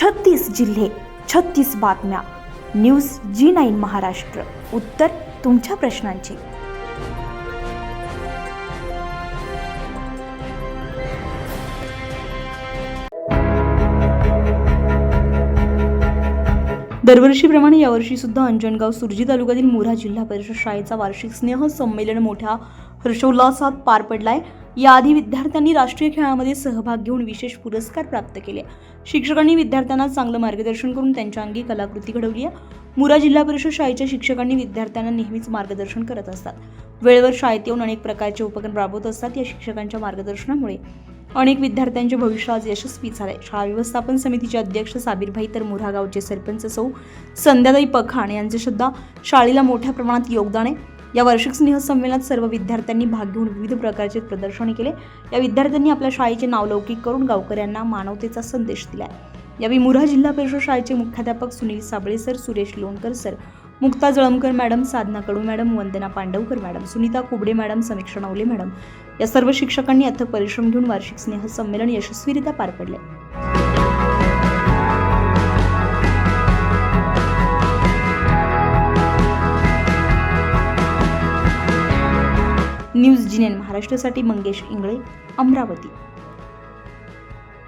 36 जिल्हे, 36 बातम्या. News G9 Maharashtra. उत्तर तुमच्या प्रश्नांची. दरवर्षीप्रमाणे यावर्षी सुद्धा अंजनगाव सुरजी तालुक्यातील मुरा जिल्हा परिषद शाळेचा वार्षिक स्नेह संमेलन मोठ्या हर्षोल्लासात पार पडलाय. याआधी विद्यार्थ्यांनी राष्ट्रीय खेळामध्ये सहभाग घेऊन विशेष पुरस्कार प्राप्त केले. शिक्षकांनी विद्यार्थ्यांना चांगलं मार्गदर्शन करून त्यांच्या अंगी कलाकृती घडवली आहे. मुरा जिल्हा परिषद शाळेच्या शिक्षकांनी विद्यार्थ्यांना नेहमीच मार्गदर्शन करत असतात. वेळेवर शाळेत येऊन अनेक प्रकारचे उपक्रम राबवत असतात. या शिक्षकांच्या मार्गदर्शनामुळे अनेक विद्यार्थ्यांचे भविष्य आज यशस्वी झाले. शाळा व्यवस्थापन समितीचे अध्यक्ष साबीरभाई तर मुरा गावचे सरपंच सौ संध्याताई पखाण यांचे सुद्धा शाळेला मोठ्या प्रमाणात योगदान आहे. या वार्षिक स्नेह संमेलनात सर्व विद्यार्थ्यांनी भाग घेऊन विविध प्रकारचे प्रदर्शने केले. या विद्यार्थ्यांनी आपल्या शाळेचे नावलौकिक करून गावकऱ्यांना मानवतेचा संदेश दिला. यावेळी मुरा जिल्हा परिषद शाळेचे मुख्याध्यापक Sunil Sable sir, Suresh Lonkar sir, Mukta Jalamkar madam, Sadhana Kadu madam, Vandana Pandavkar madam, Sunita Kubde madam, Samiksha Navale madam या सर्व शिक्षकांनी अथक परिश्रम घेऊन वार्षिक स्नेह संमेलन यशस्वीरित्या पार पडले. न्यूज G9 महाराष्ट्रासाठी मंगेश इंगळे, अमरावती.